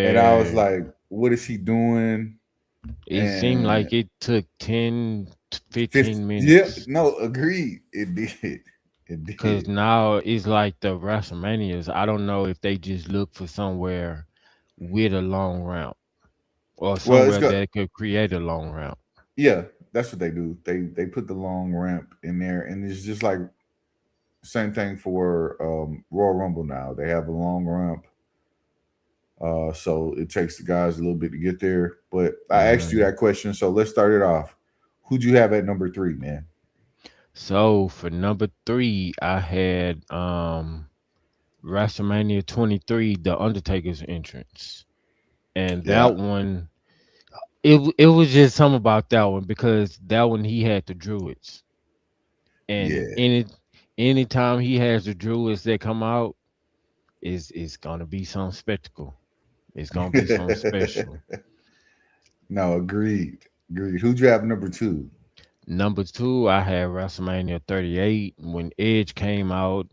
and I was Yeah. like, "What is he doing?" It seemed And like it took 50, 15 yeah, minutes. no, agreed. It did. It Cause did. now it's like the WrestleManias. I don't know if they just look for somewhere with a long route or Well, it's somewhere good. that could create a long route. Yeah, that's what they do. They put the long ramp in there, and it's just like same thing for Royal Rumble now. They have a long ramp, so it takes the guys a little bit to get there. But I asked you Mhm. that question, so let's start it off. Who'd you have at number three, man? So for number three, I had WrestleMania 23, The Undertaker's entrance, and Yeah, that one it was just something about that one because that one he had the Druids, and yeah. anytime he has the Druids that come out, is gonna be some spectacle. It's gonna be something special. No, agreed. Agreed. Who'd you have number two? Number two, I had WrestleMania 38 when Edge came out.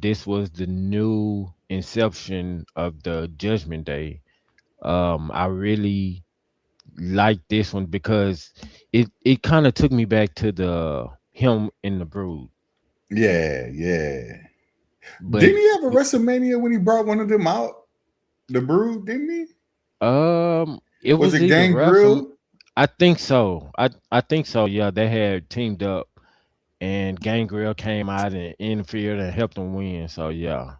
This was the new inception of the Judgment Day. I really like this one because it kind of took me back to the him in the Brood. Yeah, yeah. But Didn't he have a WrestleMania when he brought one of them out? The Brood, didn't he? it Was was it either Wrestle. Gangrel? I think so. I think so. Yeah, they had teamed up, and Gangrel came out and interfered and helped them win. So yeah.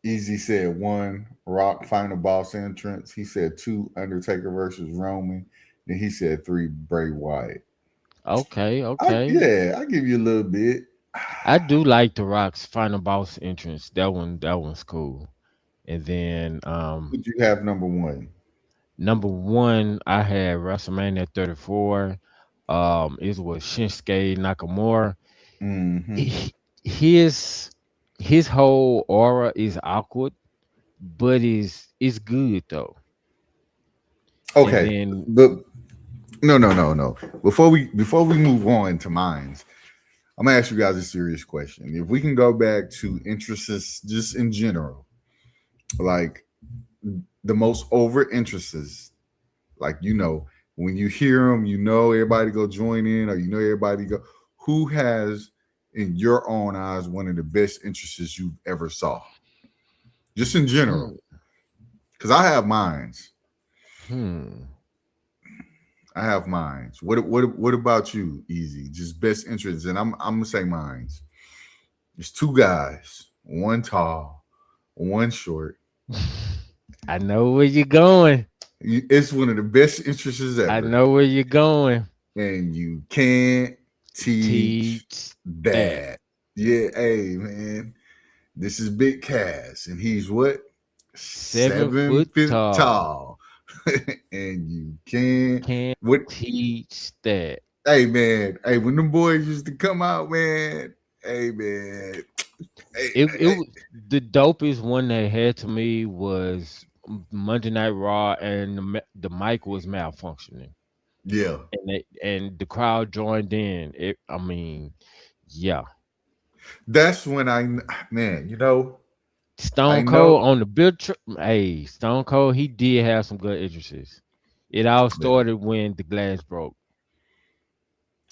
Easy said one, Rock final boss entrance. He said two, Undertaker versus Roman. Then he said three, Bray Wyatt. Okay, okay. Yeah, I give you a little bit. I do like the Rock's final boss entrance. That one's cool. And then Would you have number one? number one, I had WrestleMania 34. It was Shinsuke Nakamura. Mm-hmm. He- His his whole aura is awkward, but is good though. And Okay, then but no, no, no, no. Before we move on to mines, I'm gonna ask you guys a serious question. If we can go back to interests just in general, like the most over interests, like when you hear them, everybody go join in, or everybody go. Who has, in your own eyes, one of the best interests you've ever saw, just in general? hmm, Because I have mines. hmm. I have mines. What about you, Easy? Just best interests, and I'm gonna say mines. There's two guys, one tall, one short. I know where you're going. It's one of the best interests I ever, know where you're going. and you can't teach Teach that that. Yeah, hey man, this is Big Cass, and he's what, 7 7 foot feet tall. tall, and you can't. Can't What? teach that. Hey man, hey, when them boys used to come out, man. Hey man, hey, It hey, was the dopest one they had to me was Monday Night Raw, and the mic was malfunctioning, yeah. and the crowd joined in. I mean, yeah. That's when man, I Stone know. Cold on the hey, Stone Cold, he did have some good entrances. It all Yeah. started when the glass broke.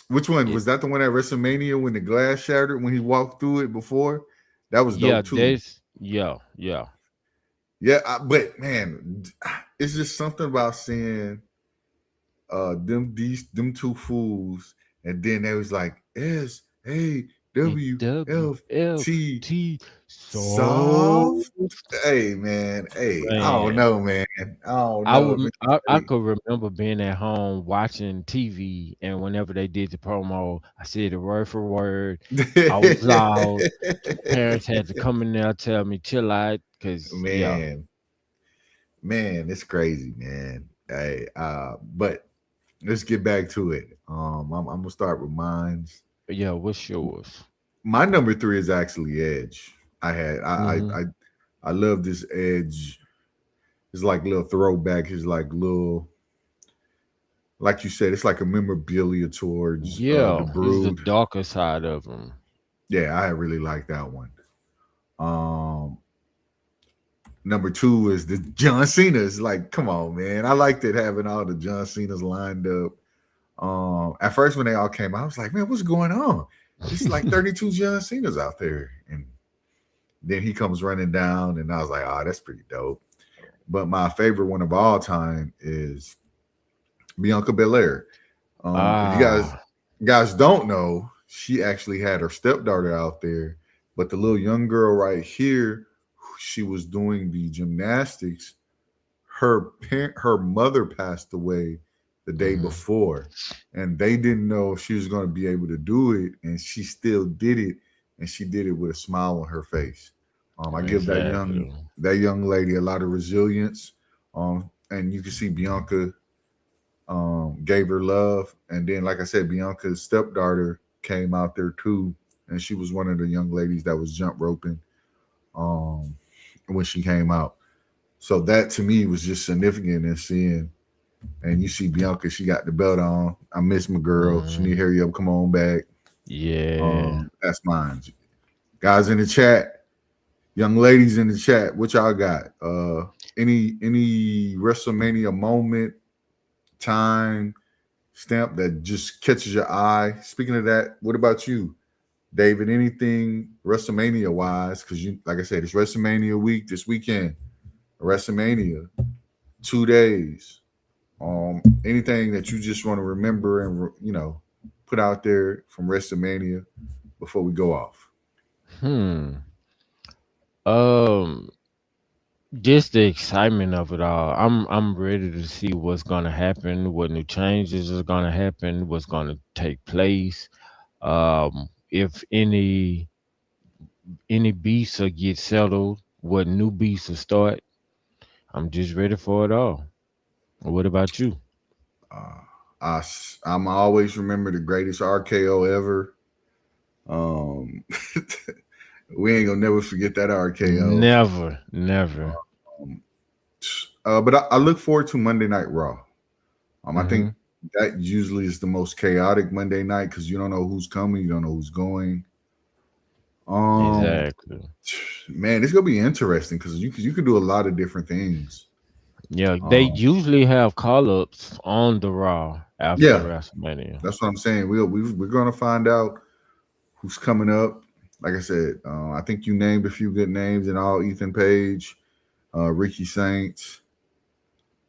Which one It was that? The one at WrestleMania when the glass shattered when he walked through it before? That was yeah, dope too. there's yeah, yeah. Yeah, but man, it's just something about seeing them two fools, and then they was like SAWFT WFT so soft. Hey man, hey, I don't man. know, man. I don't know if it's I hey. could remember being at home watching TV, and whenever they did the promo, I said it word for word. I was loud. Parents had to come in there and tell me chill out, cause yeah, Man, man, it's crazy, man. Hey, but let's get back to it. I'm gonna start with mine. yeah. What's yours? My number three is actually Edge. I had Hmm. I love this Edge. It's like little throwback. It's like little, like you said, it's like a memorabilia towards the Yeah, it's the Brood. darker side of them. Yeah, I really like that one. Um, Number two is the John Cena's. Like, come on, man. I liked it having all the John Cena's lined up. At first when they all came out, I was like, man, what's going on? It's like 32 John Cena's out there. And then he comes running down, and I was like, oh, that's pretty dope. But my favorite one of all time is Bianca Belair. If you Ah, guys don't know, she actually had her stepdaughter out there, but the little young girl right here, she was doing the gymnastics. Her mother passed away the day hmm, before, and they didn't know if she was going to be able to do it, and she still did it, and she did it with a smile on her face. I give exactly. that young lady a lot of resilience, and you can see Bianca gave her love, and then like I said, Bianca's stepdaughter came out there too, and she was one of the young ladies that was jump roping um, when she came out. So that to me was just significant in seeing. And you see Bianca, she got the belt on. I miss my girl. She need Hmm. to hurry up, come on back. Yeah. That's mine. Guys in the chat, Young ladies in the chat, what y'all got? Any WrestleMania moment, time, stamp that just catches your eye? Speaking of that, what about you, David? Anything WrestleMania wise? Because you, like I said, it's WrestleMania week this weekend. WrestleMania, 2 days. Anything that you just want to remember and put out there from WrestleMania before we go off. Hmm. Um, just the excitement of it all. I'm ready to see what's gonna happen, what new changes are gonna happen, what's gonna take place. If any beefs will get settled, what new beefs will start. I'm just ready for it all. What about you? Uh, I'm always remember the greatest RKO ever. Um, we ain't gonna never forget that RKO. Never, never. Um, but I look forward to Monday Night Raw. I think Hmm. that usually is the most chaotic Monday night because you don't know who's coming, you don't know who's going. Um, Exactly. man, it's gonna be interesting because you could do a lot of different things. Yeah, they Um, usually have call ups on the Raw after yeah, WrestleMania. that's what I'm saying. We're gonna find out who's coming up. Like I said, I think you named a few good names and all. Ethan Page, Ricky Saints.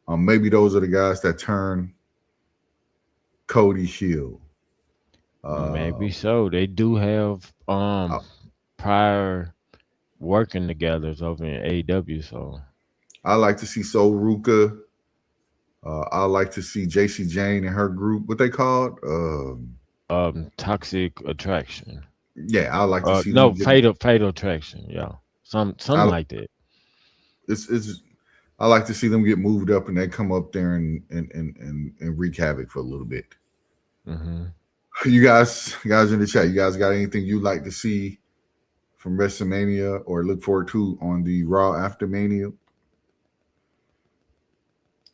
Maybe those are the guys that turn Cody heel. Uh, Maybe so. They do have I, prior working together over in AW, so I like to see Sol Ruka. I like to see JC Jane and her group. What they called? toxic attraction. Yeah, I like to see them No, get. fatal attraction, yeah. Something I like that. it's I like to see them get moved up and they come up there and wreak havoc for a little bit. Hmm. You guys in the chat, you guys got anything you'd like to see from WrestleMania or look forward to on the Raw after Mania?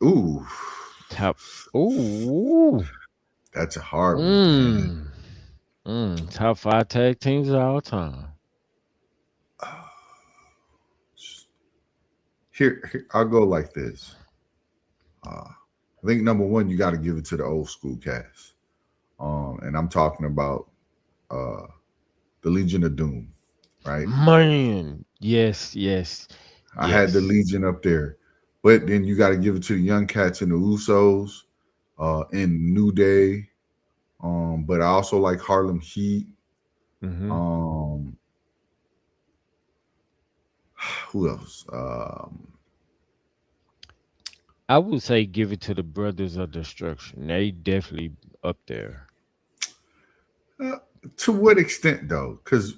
Ooh, Top. Ooh. that's a hard one, man. Mm. Top five tag teams of all time. Here I'll go like this. I think number one, you got to give it to the old school cast, and I'm talking about uh, the Legion of Doom, right? Man, yes, yes, I had the yes. Legion up there, but then you got to give it to the young cats and the Usos, in New Day. But I also like Harlem Heat. Hmm. Um, who else? I would say give it to the Brothers of Destruction. They definitely up there. Uh, to what extent though? Because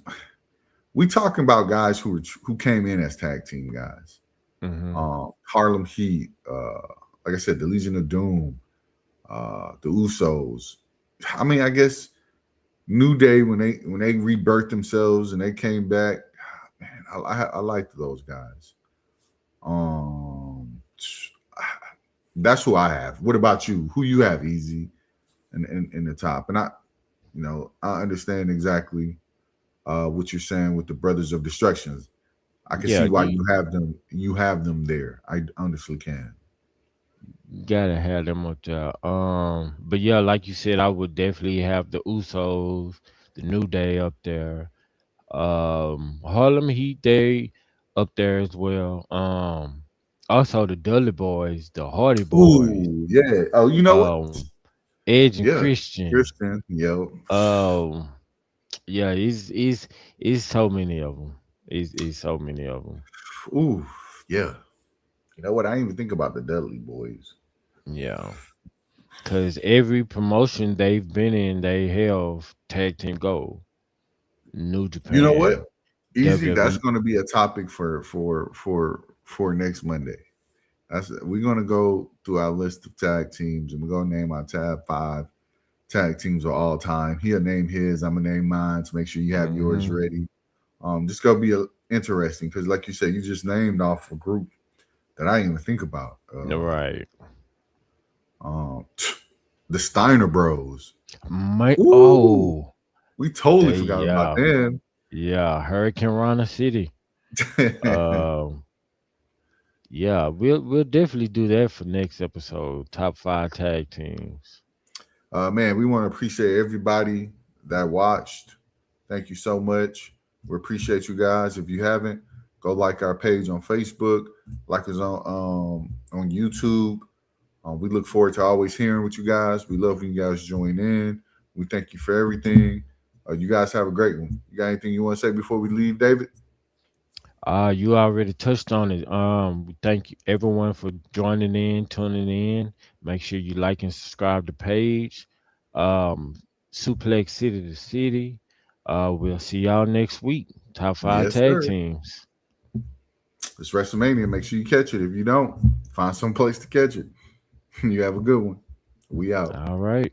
we talking about guys who came in as tag team guys. Hmm. Harlem Heat, like I said, the Legion of Doom, the Usos. I mean, I guess New Day when they rebirthed themselves and they came back. Man, I liked those guys. Um, that's who I have. What about you? Who you have, Easy, in the top? And I understand exactly what you're saying with the Brothers of Destructions. I can Yeah, see why you have them. You have them there. I honestly can. gotta have them up there. But yeah, like you said, I would definitely have the Usos, the New Day up there. Harlem Heat Day up there as well. Also the Dudley Boys, the Hardy Boys, Ooh, yeah. Oh, you know what? um, Edge and Yeah, Christian. Christian. Yo. Um, yeah, it's so many of them. It's so many of them. Ooh, yeah. You know what? I didn't even think about the Dudley Boys. Yeah, cause every promotion they've been in, they have tag team gold. New You know what? Japan, Easy. That's WWE. going to be a topic for next Monday. We're going to go through our list of tag teams and we're going to name our tab five tag teams of all time. He'll name his. I'm gonna name mine. So make sure you have yours Hmm. ready. This gonna be interesting because, like you said, you just named off a group that I didn't even think about. Right. Um, the Steiner Bros. My Ooh, oh, we totally they forgot about yeah them. yeah Hurricane Rana City. Um, yeah, we'll definitely do that for next episode. Top five tag teams. Man, we want to appreciate everybody that watched. Thank you so much. We appreciate you guys. If you haven't, go like our page on Facebook, like us on YouTube. We look forward to always hearing with you guys. We love when you guys join in. We thank you for everything. You guys have a great one. You got anything you want to say before we leave, David? You already touched on it. We thank you everyone for joining in, tuning in. Make sure you like and subscribe to page. Um, Suplex City to City. We'll see y'all next week. Top five Yes, tag sir. teams. It's WrestleMania. Make sure you catch it. If you don't, find some place to catch it. You have a good one. We out. All right.